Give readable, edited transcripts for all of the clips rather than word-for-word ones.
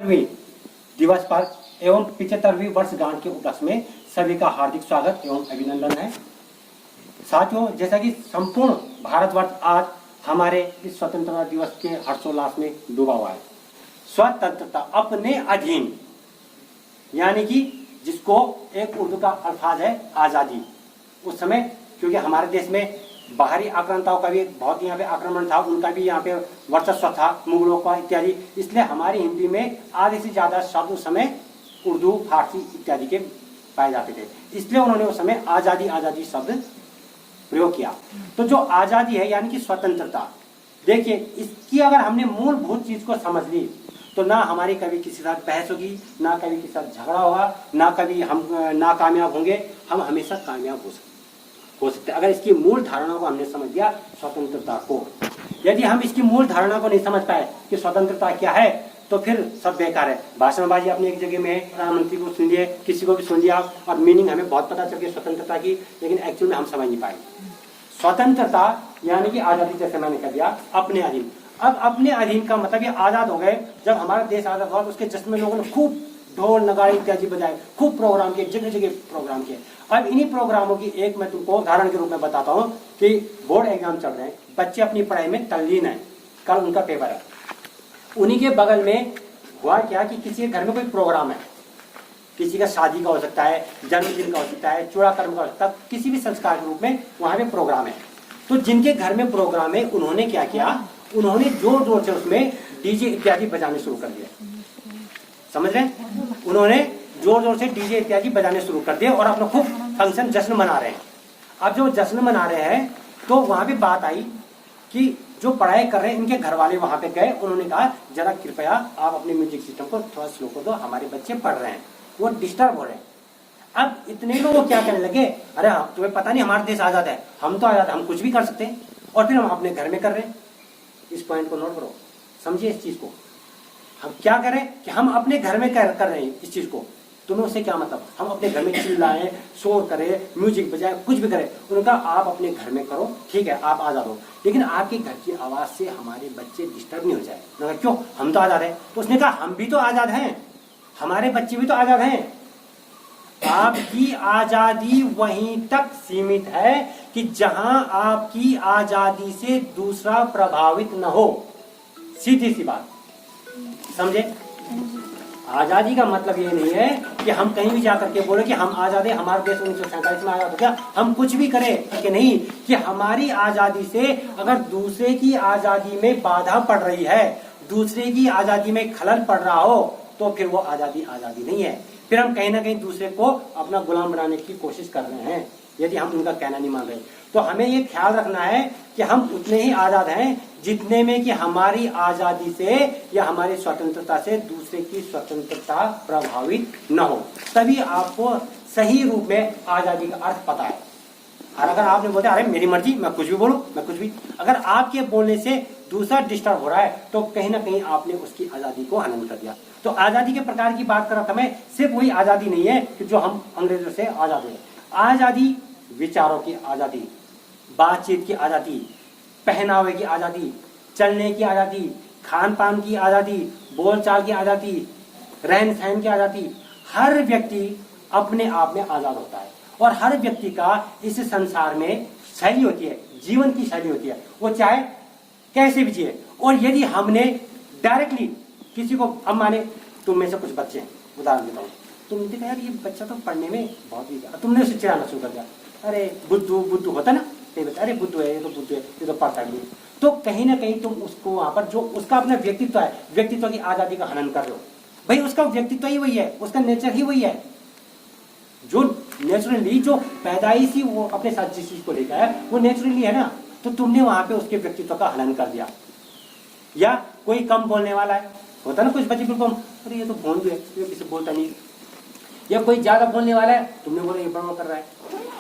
75वीं दिवस पर एवं 75वीं वर्षगांठ के उपलक्ष्य में सभी का हार्दिक स्वागत एवं अभिनंदन है। साथियों, जैसा कि संपूर्ण भारतवर्ष आज हमारे इस स्वतंत्रता दिवस के हर्षोल्लास में डूबा हुआ है। स्वतंत्रता अपने अधीन, यानी कि जिसको एक उर्दू का अल्फाज है आजादी। उस समय क्योंकि हमारे देश में बाहरी आक्रांताओं का भी बहुत यहाँ पे आक्रमण था, उनका भी यहाँ पे वर्चस्व था, मुगलों का इत्यादि, इसलिए हमारी हिंदी में आधे से ज्यादा शब्द उस समय उर्दू, फारसी इत्यादि के पाए जाते थे। इसलिए उन्होंने उस समय आजादी आजादी शब्द प्रयोग किया। तो जो आजादी है यानी कि स्वतंत्रता, देखिए इसकी अगर हमने मूलभूत चीज को समझ ली तो ना हमारी कभी किसी के साथ बहस होगी, ना कभी किसी के साथ झगड़ा होगा, ना कभी हम नाकामयाब होंगे, हम हमेशा कामयाब हो सकते हैं अगर इसकी मूल धारणा को हमने समझ लिया। स्वतंत्रता को यदि हम इसकी मूल धारणा को नहीं समझ पाए कि स्वतंत्रता क्या है तो फिर सब बेकार है। भाषणबाजी अपनी एक जगह में है, प्रधानमंत्री को सुन लिए, किसी को भी सुन लिया और मीनिंग हमें बहुत पता चल गया स्वतंत्रता की, लेकिन एक्चुअल में हम समझ नहीं पाए। स्वतंत्रता यानी कि आजादी, जैसे मैंने कह दिया, अपने अधीन। अब अपने अधीन का मतलब ये आजाद हो गए। जब हमारा देश आजाद हुआ तो उसके जश्न में लोगों ने खूब ढोल नगाड़े इत्यादि बजाए, खूब प्रोग्राम किए, जगह जगह प्रोग्राम किए। अब इन्हीं प्रोग्रामों की एक मैं तुमको उदाहरण के रूप में बताता हूँ कि बोर्ड एग्जाम चल रहे हैं, बच्चे अपनी पढ़ाई में तल्लीन है, कल उनका पेपर है। उन्हीं के बगल में हुआ क्या कि किसी के घर में कोई प्रोग्राम है, किसी का शादी का हो सकता है, जन्मदिन का हो सकता है, चूड़ाकर्म का हो सकता है, किसी भी संस्कार के रूप में वहां पे प्रोग्राम है। तो जिनके घर में प्रोग्राम है उन्होंने क्या किया, उन्होंने जोर जोर से उसमें डीजे इत्यादि बजाने शुरू कर दिए। समझ रहे हैं? उन्होंने जोर जोर से डीजे इत्यादि बजाने शुरू कर दिए और अपना खूब फंक्शन, जश्न मना रहे हैं। अब जो जश्न मना रहे हैं तो वहां पे बात आई कि जो पढ़ाई कर रहे हैं इनके घर वाले वहां पे गए, उन्होंने कहा जरा कृपया आप अपने म्यूजिक सिस्टम को थोड़ा स्लो कर दो, हमारे बच्चे पढ़ रहे हैं, वो डिस्टर्ब हो रहे हैं। अब इतने लोग क्या कहने लगे, अरे तुम्हें पता नहीं हमारा देश आजाद है, हम तो आजाद, हम कुछ भी कर सकते हैं, और फिर हम अपने घर में कर रहे हैं। इस पॉइंट को नोट करो, समझिए इस चीज को। हम क्या करें कि हम अपने घर में कर रहे हैं इस चीज को, तुम्हें उससे क्या मतलब, हम अपने घर में चिल्लाएं, शोर करें, म्यूजिक बजाए, कुछ भी करें। उनका आप अपने घर में करो, ठीक है, आप आजाद हो, लेकिन आपके घर की आवाज से हमारे बच्चे डिस्टर्ब नहीं हो जाए। मगर क्यों, हम तो आजाद हैं। तो उसने कहा हम भी तो आजाद हैं, हमारे बच्चे भी तो आजाद हैं। आपकी आजादी वहीं तक सीमित है कि जहां आपकी आजादी से दूसरा प्रभावित न हो। सीधी सी बात, समझे? आजादी का मतलब ये नहीं है कि हम कहीं भी जाकर के बोले कि हम आजाद हैं, हमारा देश 1947 में आजाद हो गया, हम कुछ भी करें कि नहीं, कि हमारी आजादी से अगर दूसरे की आजादी में बाधा पड़ रही है, दूसरे की आजादी में खलल पड़ रहा हो, तो फिर वो आजादी आजादी नहीं है। फिर हम कहीं ना कहीं दूसरे को अपना गुलाम बनाने की कोशिश कर रहे हैं, यदि हम उनका कहना नहीं मान रहे। तो हमें ये ख्याल रखना है कि हम उतने ही आजाद हैं जितने में कि हमारी आजादी से या हमारी स्वतंत्रता से दूसरे की स्वतंत्रता प्रभावित न हो। तभी आपको सही रूप में आजादी का अर्थ पता है। और अगर आपने बोला अरे मेरी मर्जी, मैं कुछ भी बोलूं, मैं कुछ भी, अगर आपके बोलने से दूसरा डिस्टर्ब हो रहा है तो कहीं ना कहीं आपने उसकी आजादी को हनन कर दिया। तो आजादी के प्रकार की बात कर रहा था मैं, सिर्फ वही आजादी नहीं है कि जो हम अंग्रेजों से आजाद हुए। आजादी, विचारों की आजादी, बातचीत की आजादी, पहनावे की आजादी, चलने की आजादी, खान पान की आजादी, बोलचाल की आजादी, रहन सहन की आजादी। हर व्यक्ति अपने आप में आजाद होता है और हर व्यक्ति का इस संसार में शैली होती है, जीवन की शैली होती है, वो चाहे कैसे भी जिए। और यदि हमने डायरेक्टली किसी को, अब माने तुम में से कुछ बच्चे हैं, उदाहरण देता हूँ, तुमने देखा यार ये बच्चा तो पढ़ने में बहुत ही, तुमने उसे चिढ़ाना शुरू कर दिया, अरे बुद्धू बुद्धू होता ना, अरे बुद्धू है, ये तो बुद्धू है, ये तो पढ़ता नहीं। तो कहीं ना कहीं तुम उसको वहां पर जो उसका अपना व्यक्तित्व है, व्यक्तित्व की आजादी का हनन कर रहे हो। भाई उसका व्यक्तित्व ही वही है, उसका नेचर ही वही है, जो नेचुरली, जो पैदाइशी वो अपने साथ जिस चीज को लेकर है वो नेचुरली है ना। तो तुमने वहां पे उसके व्यक्तित्व का हनन कर दिया। या कोई कम बोलने वाला है, होता ना कुछ बच्चे बिल्कुल, अरे ये तो भोंदू है, ये किसी बोलता नहीं। या कोई ज्यादा बोलने वाला है, तुमने बोला ये बड़ा कर रहा है,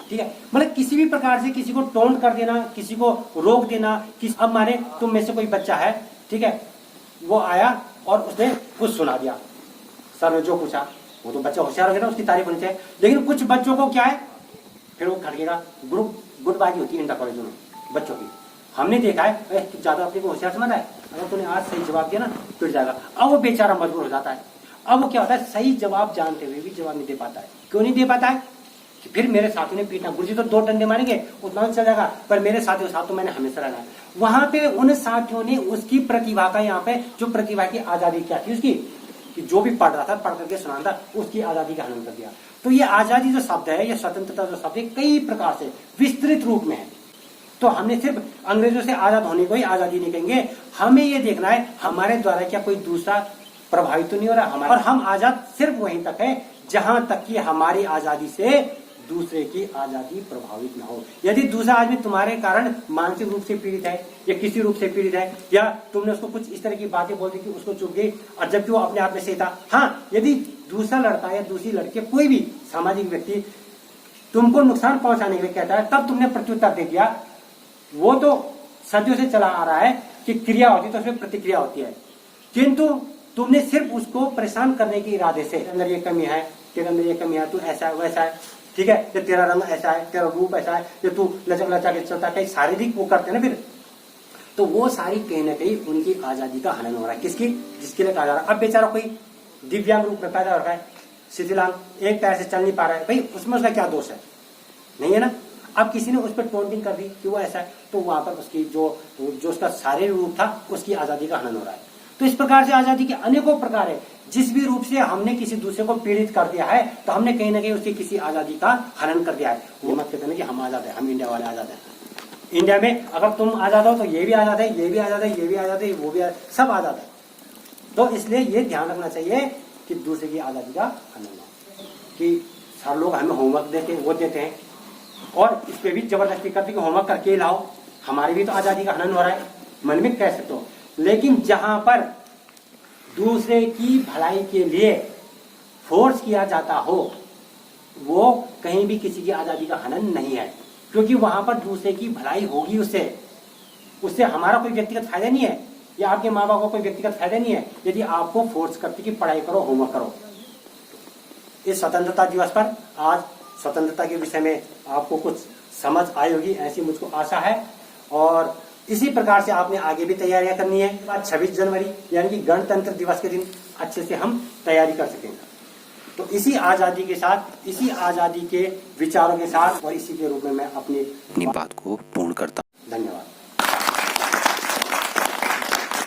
ठीक है। मतलब किसी भी प्रकार से किसी को टोंट कर देना, किसी को रोक देना। अब माने तुम में से कोई बच्चा है, ठीक है, वो आया और उसने कुछ सुना दिया, सर ने जो पूछा, वो तो बच्चा होशियार हो गया ना, उसकी तारीफ होनी चाहिए। लेकिन कुछ बच्चों को क्या है, फिर वो खड़केगा, गुटबाजी होती है इंटर कॉलेजों में बच्चों की। हमने देखा है, ज्यादा अपने को होशियार समझ है, अगर तूने आज सही जवाब दिया ना पिट जाएगा। अब वो बेचारा मजबूर हो जाता है, अब वो क्या होता है, सही जवाब जानते हुए भी जवाब नहीं दे पाता है। क्यों नहीं दे पाता है? कि फिर मेरे साथी ने पीटना, गुरुजी तो 2 डंडे मारेंगे उतना चल जाएगा, पर मेरे साथियों के साथ तो मैंने हमेशा रहना। वहां पे उन साथियों ने उसकी प्रतिभा का, यहाँ पे जो प्रतिभा की आजादी क्या थी उसकी, कि जो भी पढ़ रहा था, पढ़ करके सुनाता था, उसकी आजादी का हनन कर दिया। तो ये आजादी जो शब्द है, ये स्वतंत्रता जो शब्द है, कई प्रकार से विस्तृत रूप में है। तो हमने सिर्फ अंग्रेजों से आजाद होने को ही आजादी नहीं कहेंगे, हमें ये देखना है हमारे द्वारा क्या कोई दूसरा प्रभावित तो नहीं हो रहा हमारा, और हम आजाद सिर्फ वहीं तक है जहां तक कि हमारी आजादी से दूसरे की आजादी प्रभावित ना हो। यदि दूसरा आदमी तुम्हारे कारण मानसिक रूप से पीड़ित है या किसी रूप से पीड़ित है, या तुमने उसको कुछ इस तरह की बातें बोल दी कि उसको चुभ गई, और जबकि वो अपने आप में सही था। हाँ, यदि दूसरा लड़का या दूसरी लड़की, कोई भी सामाजिक व्यक्ति तुमको नुकसान पहुंचाने के लिए कहता है, तब तुमने प्रत्युत्तर दे दिया, वो तो सदियों से चला आ रहा है कि क्रिया होती है तो उसमें प्रतिक्रिया होती है, किंतु तुमने सिर्फ उसको परेशान करने के इरादे से, अंदर ये कमी है, तेरे अंदर ये कमी है, तू ऐसा है वैसा है, ठीक है, ये तेरा रंग ऐसा है, तेरा रूप ऐसा है, ये तू लचक लचा के चलता, कहीं शारीरिक वो करते ना, फिर तो वो सारी कहीं ना कहीं उनकी आजादी का हनन हो रहा है। किसकी? जिसके लिए कहा जा रहा है। अब बेचारा कोई दिव्यांग रूप में पैदा हो रहा है, शिथिलांग, एक पैर से चल नहीं पा रहा है, भाई उसमें उसका क्या दोष है? नहीं है ना। अब किसी ने उस पर टोंटिंग कर दी कि वो ऐसा है, तो वहां पर उसकी जो उसका शारीरिक रूप था, उसकी आजादी का हनन हो रहा है। तो इस प्रकार से आजादी के अनेकों प्रकार है। जिस भी रूप से हमने किसी दूसरे को पीड़ित कर दिया है, तो हमने कहीं ना कहीं उसकी किसी आजादी का हनन कर दिया है। वो मत कहते ना कि हम आजाद है, हम इंडिया वाले आजाद है। इंडिया में अगर तुम आजाद हो तो ये भी आजाद है, ये भी आजाद है, ये भी आजाद है, वो भी सब आजाद है। तो इसलिए ये ध्यान रखना चाहिए कि दूसरे की आजादी का हनन हो। कि सर लोग हमें होमवर्क देते वो देते हैं, और इस पे भी जबरदस्ती करते कि होमवर्क करके ही लाओ, हमारी भी तो आजादी का हनन हो रहा है, मन में कह सकते हो। लेकिन जहां पर दूसरे की भलाई के लिए फोर्स किया जाता हो, वो कहीं भी किसी की आजादी का हनन नहीं है, क्योंकि वहां पर दूसरे की भलाई होगी, उससे हमारा कोई व्यक्तिगत फायदा नहीं है, या आपके माँ बाप को कोई व्यक्तिगत फायदा नहीं है यदि आपको फोर्स करती कि पढ़ाई करो, होमवर्क करो। इस स्वतंत्रता दिवस पर आज स्वतंत्रता के विषय में आपको कुछ समझ आई होगी, ऐसी मुझको आशा है। और इसी प्रकार से आपने आगे भी तैयारियां करनी है। 26 जनवरी यानी कि गणतंत्र दिवस के दिन अच्छे से हम तैयारी कर सकेंगे। तो इसी आजादी के साथ, इसी आजादी के विचारों के साथ और इसी के रूप में मैं अपनी बात को पूर्ण करता हूं।